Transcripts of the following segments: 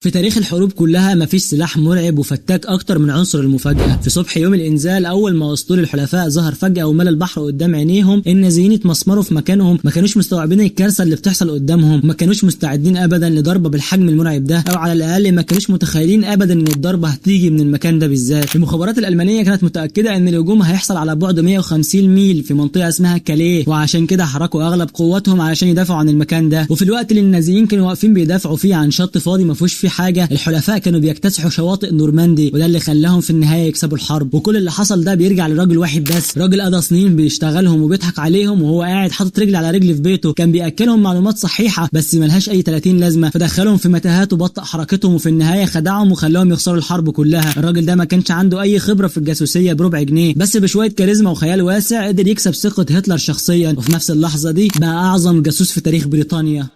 في تاريخ الحروب كلها مفيش سلاح مرعب وفتاك اكتر من عنصر المفاجأة. في صبح يوم الانزال اول ما اسطول الحلفاء ظهر فجأة وملى البحر قدام عينيهم، النازيين اتمسمروا في مكانهم، ما كانوش مستوعبين الكارثة اللي بتحصل قدامهم، ما كانوش مستعدين ابدا لضربة بالحجم المرعب ده، او على الاقل ما كانوش متخيلين ابدا ان الضربة هتيجي من المكان ده بالذات. المخابرات الالمانية كانت متأكدة ان الهجوم هيحصل على بعد 150 ميل في منطقة اسمها كاليه، وعشان كده حركوا اغلب قواتهم علشان يدافعوا عن المكان ده. وفي الوقت اللي النازيين كانوا واقفين بيدافعوا فيه عن شط فاضي ما فيهوش فيه حاجة، الحلفاء كانوا بيكتسحوا شواطئ نورماندي، وده اللي خلاهم في النهايه يكسبوا الحرب. وكل اللي حصل ده بيرجع لراجل واحد بس، راجل قضى سنين بيشتغلهم وبيضحك عليهم وهو قاعد حاطط رجل على رجل في بيته، كان بياكلهم معلومات صحيحه بس ملهاش اي 30 لازمه، فدخلهم في متاهات وبطأ حركتهم، وفي النهايه خدعهم وخلاهم يخسروا الحرب كلها. الراجل ده ما كانش عنده اي خبره في الجاسوسيه بربع جنيه، بس بشويه كاريزما وخيال واسع قدر يكسب ثقه هتلر شخصيا، وفي نفس اللحظه دي بقى اعظم جاسوس في تاريخ بريطانيا.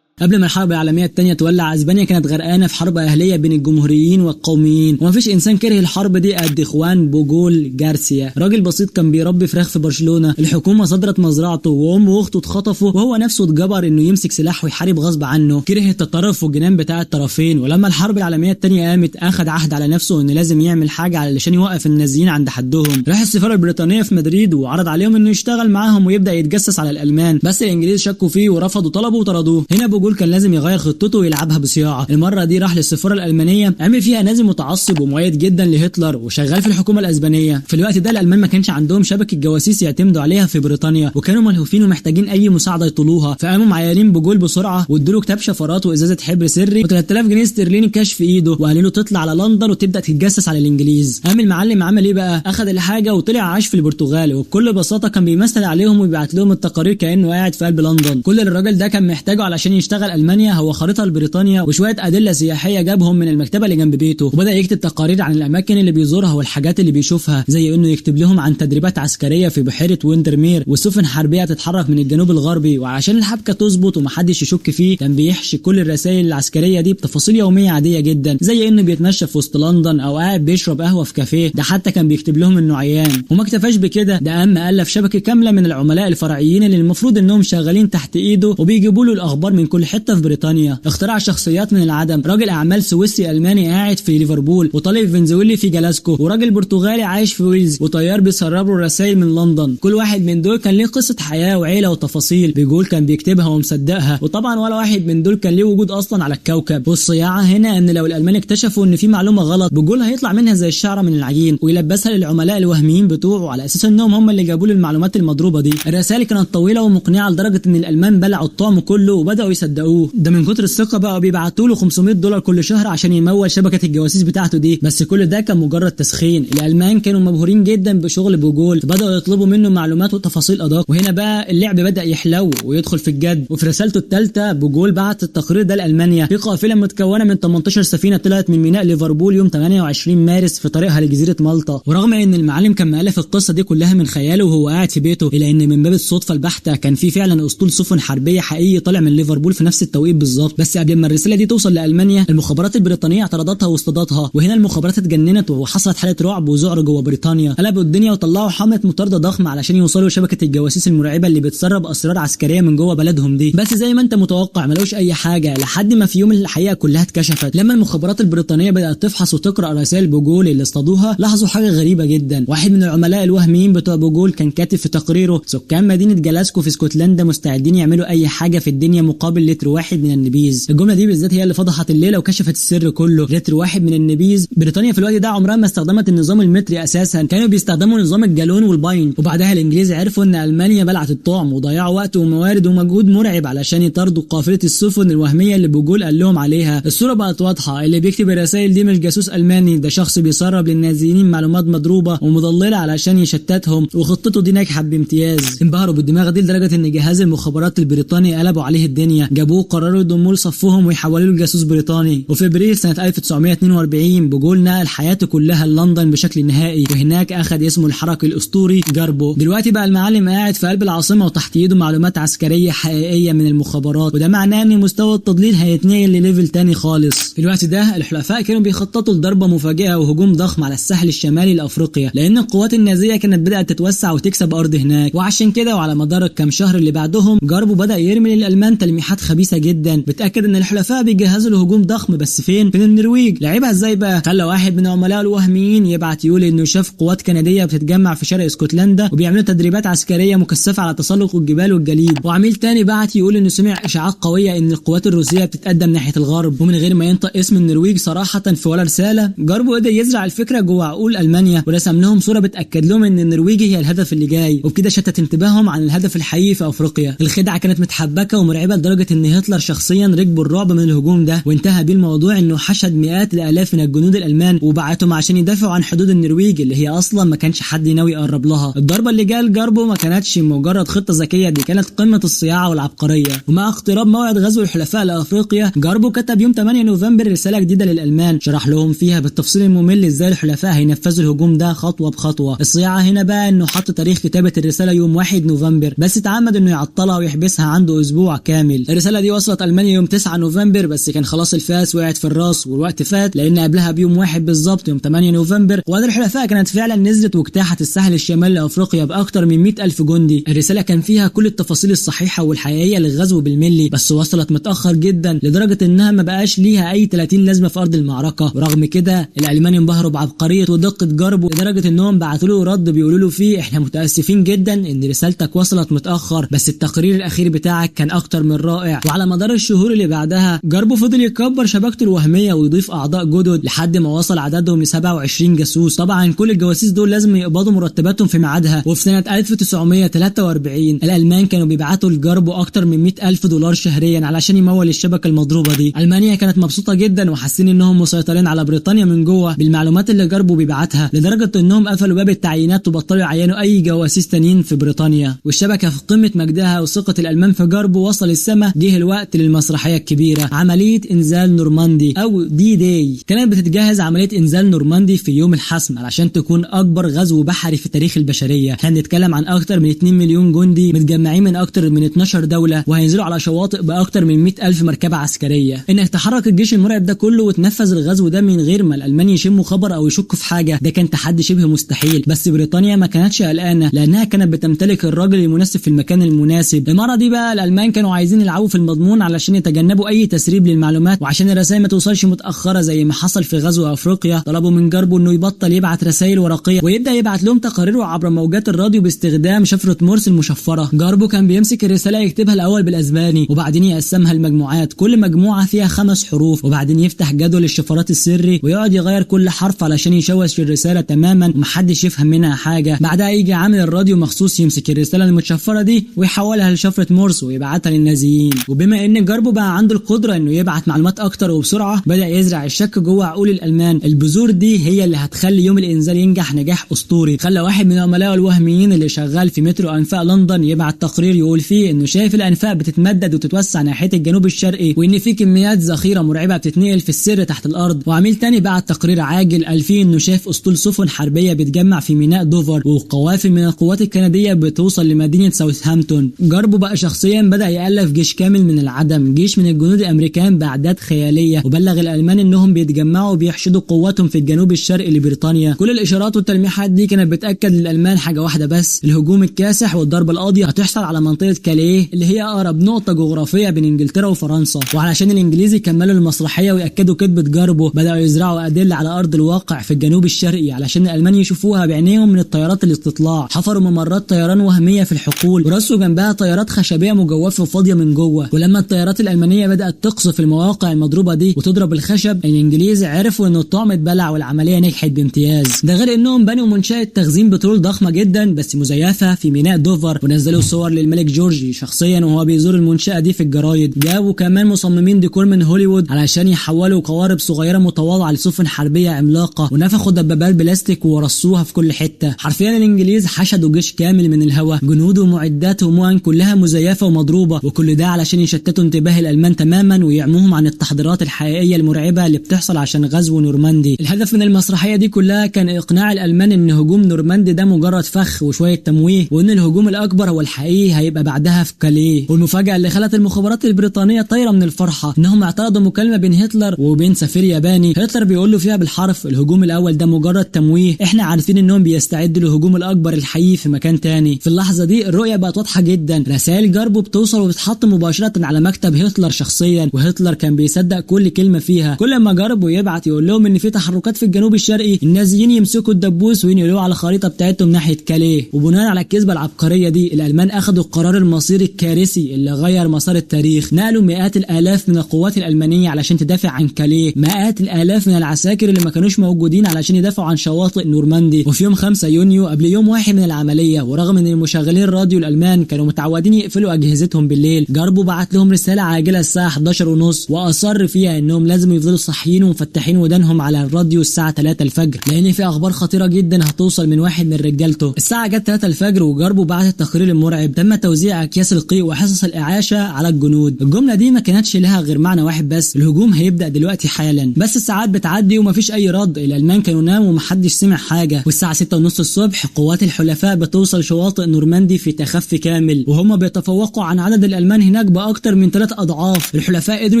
قبل ما الحرب العالمية الثانية تولع، اسبانيا كانت غرقانة في حرب أهلية بين الجمهوريين والقوميين، ومفيش إنسان كره الحرب دي قد إخوان بوجول جارسيا. راجل بسيط كان بيربي فراخ في برشلونة، الحكومة صدرت مزرعته وأمه وأخته اتخطفوا، وهو نفسه اتجبر إنه يمسك سلاح ويحارب غصب عنه. كره التطرف والجنان بتاع الطرفين، ولما الحرب العالمية الثانية قامت أخد عهد على نفسه إنه لازم يعمل حاجة علشان يوقف النازيين عند حدهم. راح السفارة البريطانية في مدريد وعرض عليهم إنه يشتغل معاهم ويبدأ يتجسس على الألمان، بس الإنجليز شكوا فيه ورفضوا طلبه وطردوه. هنا بوجول كان لازم يغير خطته ويلعبها بصياعه. المره دي راح للسفاره الالمانيه، عمل فيها نازي متعصب ومؤيد جدا لهتلر وشغال في الحكومه الاسبانيه. في الوقت ده الالمان ما كانش عندهم شبكه جواسيس يعتمدوا عليها في بريطانيا، وكانوا ملهوفين ومحتاجين اي مساعده يطلوها، فقاموا معينين بوجول بسرعه وادوا له كتاب شفرات وازازه حبر سري و3000 جنيه استرليني كاش في ايده، وقالوا له تطلع على لندن وتبدا تتجسس على الانجليز. قام المعلم عمل ايه بقى؟ اخذ الحاجه وطلع عاش في البرتغال، وبكل بساطه كان بيمثل عليهم ويبعت لهم التقارير كانه قاعد في قلب لندن. كل اللي الراجل ده كان محتاجه علشان يشتغل المانيا هو خريطه بريطانيا وشويه ادله سياحيه جابهم من المكتبه اللي جنب بيته، وبدا يكتب تقارير عن الاماكن اللي بيزورها والحاجات اللي بيشوفها، زي انه يكتب لهم عن تدريبات عسكريه في بحيره ويندرمير وسفن حربيه تتحرك من الجنوب الغربي، وعشان الحبكه تظبط ومحدش يشك فيه كان بيحشي كل الرسائل العسكريه دي بتفاصيل يوميه عاديه جدا، زي انه بيتمشى في وسط لندن او قاعد بيشرب قهوه في كافيه. ده حتى كان بيكتب لهم انه عيان. وما اكتفاش بكده، ده قام الف شبكه كامله من العملاء الفرعيين اللي المفروض انهم شغالين تحت ايده وبيجيبوا له الاخبار من كل حته في بريطانيا. اخترع شخصيات من العدم، راجل اعمال سويسري الماني قاعد في ليفربول، وطالب فنزويلي في جلاسكو، وراجل برتغالي عايش في ويلز، وطيار بيسرب له رسائل من لندن. كل واحد من دول كان ليه قصه حياه وعيله وتفاصيل بيقول كان بيكتبها ومصدقها، وطبعا ولا واحد من دول كان ليه وجود اصلا على الكوكب. والصياعه هنا ان لو الالمان اكتشفوا ان في معلومه غلط بيقول هيطلع منها زي الشعره من العجين ويلبسها للعملاء الوهميين بتوعه على اساس انهم هم اللي جابوا له المعلومات المضروبه دي. الرسائل كانت طويله ومقنعه لدرجه ان الالمان بلعوا الطعم كله وبداوا يصدقوه. ده من كتر الثقه بقى بيبعتوا له $500 كل شهر عشان يمول شبكه الجواسيس بتاعته دي، بس كل ده كان مجرد تسخين. الالمان كانوا مبهورين جدا بشغل بوجول، فبداوا يطلبوا منه معلومات وتفاصيل ادق، وهنا بقى اللعب بدا يحلو ويدخل في الجد. وفي رسالته الثالثه بوجول بعت التقرير ده لالمانيا في قافله متكونه من 18 سفينه طلعت من ميناء ليفربول يوم 28 مارس في طريقها لجزيره مالطا. ورغم ان المعلم كان مالف القصه دي كلها من خياله وهو قاعد في بيته، الا ان من باب الصدفه البحته كان في فعلا اسطول سفن حربيه حقيقي طالع من ليفربول في نفس التوقيت بالظبط. بس قبل ما الرساله دي توصل لالمانيا المخابرات البريطانيه اعترضتها واصطادتها، وهنا المخابرات اتجننت وحصلت حاله رعب وذعر جوه بريطانيا. قلبوا الدنيا وطلعوا حمله مطارده ضخمه علشان يوصلوا لشبكه الجواسيس المرعبه اللي بتسرب اسرار عسكريه من جوه بلدهم دي. بس زي ما انت متوقع ما لقوش اي حاجه، لحد ما في يوم الحقيقه كلها اتكشفت. لما المخابرات البريطانيه بدات تفحص وتقرا رسائل بوجول اللي اصطادوها لاحظوا حاجه غريبه جدا. واحد من العملاء الوهميين بتوع بوجول كان كاتب في تقريره سكان مدينه جلاسكو في اسكتلندا مستعدين يعملوا اي حاجه في الدنيا مقابل لتر واحد من النبيذ. الجمله دي بالذات هي اللي فضحت الليله وكشفت السر كله. لتر واحد من النبيذ. بريطانيا في الوقت ده عمرها ما استخدمت النظام المتري اساسا، كانوا بيستخدموا نظام الجالون والباينت. وبعدها الانجليز عرفوا ان المانيا بلعت الطعم وضيعوا وقت وموارد ومجهود مرعب علشان يطاردوا قافله السفن الوهميه اللي بوجول قال لهم عليها. الصوره بقت واضحه، اللي بيكتب الرسائل دي مش جاسوس الماني، ده شخص بيسرب للنازيين معلومات مضروبه ومضلله علشان يشتتهم، وخطته دي نجحت بامتياز. انبهروا بالدماغ دي لدرجه ان جهاز المخابرات البريطاني قلبوا عليه الدنيا، جابوه قرروا يضموه لصفهم ويحولوا له جاسوس بريطاني. وفي ابريل سنه 1942 بوجول نقل حياته كلها لندن بشكل نهائي، وهناك اخذ اسمه الحركي الاسطوري جاربو. دلوقتي بقى المعلم قاعد في قلب العاصمه وتحت ايده معلومات عسكريه حقيقيه من المخابرات، وده معناه ان مستوى التضليل هيتنقل لليفل تاني خالص. في الوقت ده الحلفاء كانوا بيخططوا لضربه مفاجئه وهجوم ضخم على الساحل الشمالي لافريقيا، لان القوات النازيه كانت بدات تتوسع وتكسب ارض هناك. وعشان كده وعلى مدار الكام شهر اللي بعدهم جاربو بدا يرمي للالمان تلميحات خبيثه جدا بتاكد ان الحلفاء بيجهزوا لهجوم ضخم، بس فين النرويج. لعبها ازاي بقى؟ خلى واحد من عملائه الوهميين يبعت يقول انه شاف قوات كنديه بتتجمع في شرق اسكتلندا وبيعملوا تدريبات عسكريه مكثفه على تسلق الجبال والجليد، وعميل تاني بعت يقول انه سمع اشاعات قويه ان القوات الروسيه بتتقدم ناحيه الغرب، ومن غير ما ينطق اسم النرويج صراحه في ولا رساله. جاربو قدر يزرع الفكره جوه عقول المانيا ورسم لهم صوره بتاكد لهم ان النرويج هي الهدف اللي جاي، وبكده شتت انتباههم عن الهدف الحقيقي في افريقيا. الخدعه كانت متحبكه ومرعبه لدرجه ان هتلر شخصيا ركبوا الرعب من الهجوم ده، وانتهى بيه الموضوع انه حشد مئات الالاف من الجنود الالمان وبعتهم عشان يدافعوا عن حدود النرويج اللي هي اصلا ما كانش حد ناوي يقرب لها. الضربه اللي جايه لجاربو ما كانتش مجرد خطه ذكيه، دي كانت قمه الصياعه والعبقريه. ومع اقتراب موعد غزو الحلفاء لافريقيا، جاربو كتب يوم 8 نوفمبر رساله جديده للالمان شرح لهم فيها بالتفصيل الممل ازاي الحلفاء هينفذوا الهجوم ده خطوه بخطوه. الصياعه هنا بقى انه حط تاريخ كتابه الرساله يوم 1 نوفمبر، بس اتعمد انه يعطلها ويحبسها عنده اسبوع كامل. الرساله دي وصلت المانيا يوم 9 نوفمبر، بس كان خلاص الفاس وقعت في الراس والوقت فات، لان قبلها بيوم 1 بالظبط يوم 8 نوفمبر قوات الحلفاء كانت فعلا نزلت واجتاحت الساحل الشمالي لافريقيا باكتر من 100,000 جندي. الرساله كان فيها كل التفاصيل الصحيحه والحقيقيه للغزو بالملي، بس وصلت متاخر جدا لدرجه انها ما بقاش ليها اي 30 لازمه في ارض المعركه. ورغم كده الالمان انبهروا بعبقريه ودقه جاربو لدرجه انهم بعتوا له رد بيقولوا له فيه احنا متاسفين جدا ان رسالتك وصلت متاخر، بس التقرير الاخير بتاعك كان اكتر من رائع. وعلى مدار الشهور اللي بعدها جاربو فضل يكبر شبكته الوهميه ويضيف اعضاء جدد لحد ما وصل عددهم ل 27 جاسوس. طبعا كل الجواسيس دول لازم يقبضوا مرتباتهم في ميعادها. وفي سنه 1943 الالمان كانوا بيبعتوا لجاربو اكتر من 100,000 دولار شهريا علشان يمول الشبكه المضروبه دي. المانيا كانت مبسوطه جدا وحاسين انهم مسيطرين على بريطانيا من جوه بالمعلومات اللي جاربو بيبعتها، لدرجه انهم قفلوا باب التعيينات وبطلوا يعينوا اي جواسيس تانيين في بريطانيا. والشبكه في قمه مجدها وثقه الالمان في جاربو وصل السما. جه الوقت للمسرحيه الكبيره، عمليه انزال نورماندي او دي داي. كانت بتتجهز عمليه انزال نورماندي في يوم الحسم علشان تكون اكبر غزو بحري في تاريخ البشريه. هنتكلم عن اكتر من 2 مليون جندي متجمعين من اكتر من 12 دوله، وهينزلوا على شواطئ باكتر من 100,000 مركبه عسكريه. انك تحرك الجيش المرعب ده كله وتنفذ الغزو ده من غير ما الالمان يشموا خبر او يشكوا في حاجه، ده كان تحدي شبه مستحيل. بس بريطانيا ما كانتش قلقانه لانها كانت بتمتلك الراجل المناسب في المكان المناسب. المره دي بقى الالمان كانوا عايزين يلعبوا في المضمون علشان يتجنبوا اي تسريب للمعلومات، وعشان الرسائل ما توصلش متاخره زي ما حصل في غزو افريقيا طلبوا من جاربو انه يبطل يبعت رسائل ورقيه ويبدا يبعت لهم تقاريره عبر موجات الراديو باستخدام شفره مورس المشفره. جاربو كان بيمسك الرساله يكتبها الاول بالاسباني وبعدين يقسمها لمجموعات، كل مجموعه فيها 5 حروف، وبعدين يفتح جدول الشفرات السري ويقعد يغير كل حرف علشان يشوش الرساله تماما ومحدش يفهم منها حاجه. بعدها يجي عامل الراديو مخصوص يمسك الرساله المتشفره دي ويحولها لشفره مورس ويبعتها للنازيين. وبما ان جاربو بقى عنده القدره انه يبعت معلومات اكتر وبسرعه، بدا يزرع الشك جوه عقول الالمان. البذور دي هي اللي هتخلي يوم الانزال ينجح نجاح اسطوري. خلى واحد من عملائه الوهميين اللي شغال في مترو انفاق لندن يبعت تقرير يقول فيه انه شايف الانفاق بتتمدد وتتوسع ناحيه الجنوب الشرقي، وان في كميات ذخيره مرعبه بتتنقل في السر تحت الارض. وعميل تاني بعت تقرير عاجل قال فيه انه شايف اسطول سفن حربيه بتجمع في ميناء دوفر، وقوافل من القوات الكنديه بتوصل لمدينه ساوثهامبتون. جاربو بقى شخصيا بدا يالف جيش كامل من العدم، جيش من الجنود الامريكان باعداد خياليه، وبلغ الالمان انهم بيتجمعوا وبيحشدوا قواتهم في الجنوب الشرقي لبريطانيا. كل الاشارات والتلميحات دي كانت بتاكد للالمان حاجه واحده بس، الهجوم الكاسح والضربه القاضيه هتحصل على منطقه كاليه اللي هي اقرب نقطه جغرافيه بين انجلترا وفرنسا. وعلشان الانجليز يكملوا المسرحيه وياكدوا كذبه جاربو، بداوا يزرعوا ادله على ارض الواقع في الجنوب الشرقي علشان الالمان يشوفوها بعينيهم من الطيارات الاستطلاع. حفروا ممرات طيران وهميه في الحقول ورصوا جنبها طيارات خشبيه مجوفه وفاضيه من جوه. ولما الطيارات الالمانيه بدات تقصف المواقع المضروبه دي وتضرب الخشب، الانجليز عرفوا ان الطعم اتبلع والعمليه نجحت بامتياز. ده غير انهم بنوا منشاه تخزين بترول ضخمه جدا بس مزيفه في ميناء دوفر، ونزلوا صور للملك جورج شخصيا وهو بيزور المنشاه دي في الجرايد. جابوا كمان مصممين ديكور من هوليوود علشان يحولوا قوارب صغيره متواضعه لسفن حربيه عملاقه، ونفخوا دبابات بلاستيك ورصوها في كل حته. حرفيا الانجليز حشدوا جيش كامل من الهواء، جنود ومعدات ومؤن كلها مزيفه ومضروبه، وكل ده علشان يشتتوا انتباه الالمان تماما ويعموهم عن التحضيرات الحقيقيه المرعبه اللي بتحصل عشان غزو نورماندي. الهدف من المسرحيه دي كلها كان اقناع الالمان ان هجوم نورماندي ده مجرد فخ وشويه تمويه، وان الهجوم الاكبر هو الحقيقي هيبقى بعدها في كاليه. والمفاجاه اللي خلت المخابرات البريطانيه طايره من الفرحه انهم اعترضوا مكالمه بين هتلر وبين سفير ياباني. هتلر بيقول له فيها بالحرف الهجوم الاول ده مجرد تمويه، احنا عارفين انهم بيستعدوا للهجوم الاكبر الحقيقي في مكان تاني. في اللحظه دي الرؤيه بقت واضحه جدا، رسائل جاربو بتوصل وبتحط مباشره مباشرة على مكتب هتلر شخصيا، وهتلر كان بيصدق كل كلمة فيها. كل ما جربوا يبعت يقول لهم ان في تحركات في الجنوب الشرقي، النازيين يمسكوا الدبوس وينقلوه على الخريطة بتاعتهم ناحية كاليه. وبناء على الكذبة العبقرية دي الألمان أخذوا القرار المصيري الكارثي اللي غير مسار التاريخ. نقلوا مئات الآلاف من القوات الألمانية علشان تدافع عن كاليه، مئات الآلاف من العساكر اللي ما كانوش موجودين علشان يدافعوا عن شواطئ نورماندي. وفي يوم 5 يونيو قبل يوم واحد من العملية، ورغم ان مشغلين الراديو الألمان كانوا متعودين يقفلوا أجهزتهم بالليل، جاربو بعت لهم رسالة عاجلة الساعة 11:30 وأصر فيها انهم لازم يفضلوا صاحيين ومفتحين ودانهم على الراديو الساعة 3 الفجر، لان في اخبار خطيرة جدا هتوصل من واحد من رجالته. الساعة جت 3 الفجر وجاربو بعت التقرير المرعب: تم توزيع اكياس القيء وحصص الإعاشة على الجنود. الجملة دي ما كانتش لها غير معنى واحد بس: الهجوم هيبدأ دلوقتي حالا. بس الساعات بتعدي ومفيش اي رد، الألمان كانوا ناموا ومحدش سمع حاجة. والساعة 6:30 الصبح قوات الحلفاء بتوصل شواطئ نورماندي في تخفي كامل، وهم بيتفوقوا عن عدد الألمان هناك بأكتر من 3 أضعاف. الحلفاء قدروا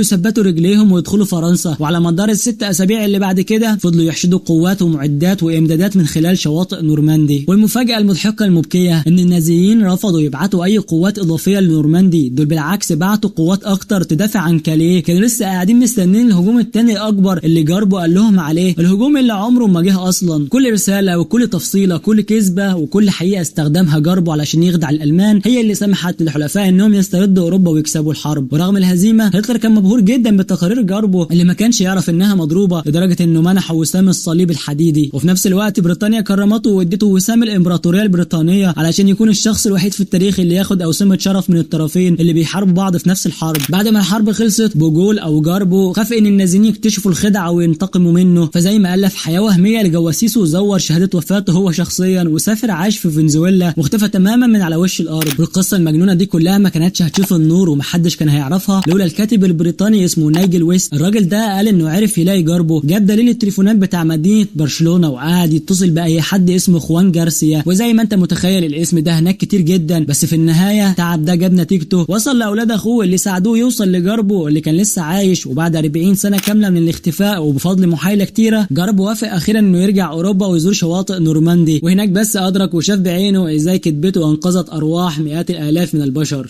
يثبتوا رجليهم ويدخلوا فرنسا، وعلى مدار ال6 أسابيع اللي بعد كده فضلوا يحشدوا قوات ومعدات وإمدادات من خلال شواطئ نورماندي. والمفاجأة المضحكة المبكية إن النازيين رفضوا يبعتوا أي قوات إضافية لنورماندي، دول بالعكس بعتوا قوات أكتر تدافع عن كاليه. كانوا لسه قاعدين مستنين الهجوم التاني الأكبر اللي جاربو قال لهم عليه، الهجوم اللي عمره ما جه أصلا. كل رسالة وكل تفصيلة كل كذبة وكل حقيقة استخدمها جاربو علشان يخدع الألمان هي اللي سمحت للحلفاء إنهم يستردوا أوروبا ويكسبوا الحرب. ورغم الهزيمة هتلر كان مبهور جدا بتقارير جاربو اللي ما كانش يعرف إنها مضروبة، لدرجة إنه منحه وسام الصليب الحديدي. وفي نفس الوقت بريطانيا كرمته وادته وسام الإمبراطورية البريطانية علشان يكون الشخص الوحيد في التاريخ اللي ياخد أوسمة شرف من الطرفين اللي بيحاربوا بعض في نفس الحرب. بعد ما الحرب خلصت بوجول أو جاربو خاف إن النازيين يكتشفوا الخدعة وينتقموا منه، فزي ما ألف حياة وهمية لجواسيسه وزور شهادة وفاته هو شخصيا، وسافر عاش في فنزويلا واختفى تماما من على وش الأرض. والقصة المجنونة دي كلها ما كانتش هتشوف النور ومحدش كان هيعرفها لولا الكاتب البريطاني اسمه نايجل ويست. الراجل ده قال إنه عرف يلاقي جاربو، جاب دليل التليفونات بتاع مدينة برشلونة وقعد يتصل بأي حد اسمه خوان جارسيا، وزي ما انت متخيل الاسم ده هناك كتير جدا. بس في النهاية تعب ده جاب نتيجته، وصل لأولاد أخوه اللي ساعدوه يوصل لجاربو اللي كان لسه عايش. وبعد 40 سنة كاملة من الاختفاء وبفضل محايلة كتيرة جاربو وافق أخيرا إنه يرجع أوروبا ويزور شواطئ نورماندي، وهناك بس أدرك وشاف بعينه إزاي كتبته أنقذت أرواح مئات الآلاف من البشر.